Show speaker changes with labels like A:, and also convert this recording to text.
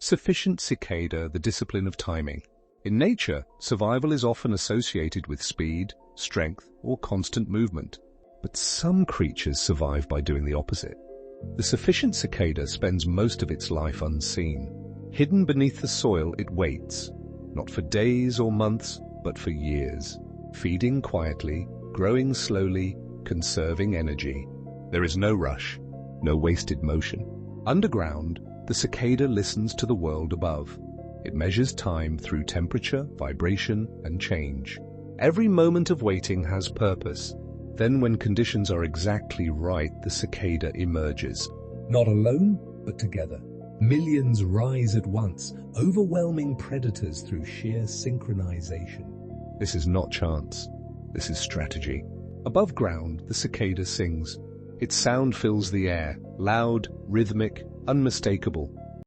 A: Sufficient Cicada, the discipline of timing. In nature, survival is often associated with speed, strength, or constant movement. But some creatures survive by doing the opposite. The Sufficient Cicada spends most of its life unseen. Hidden beneath the soil, it waits, not for days or months, but for years, feeding quietly, growing slowly, conserving energy. There is no rush, no wasted motion. Underground, the cicada listens to the world above. It measures time through temperature, vibration, and change. Every moment of waiting has purpose. Then when conditions are exactly right, the cicada emerges. Not alone, but together. Millions rise at once, overwhelming predators through sheer synchronization. This is not chance. This is strategy. Above ground, the cicada sings. Its sound fills the air, loud, rhythmic, unmistakable.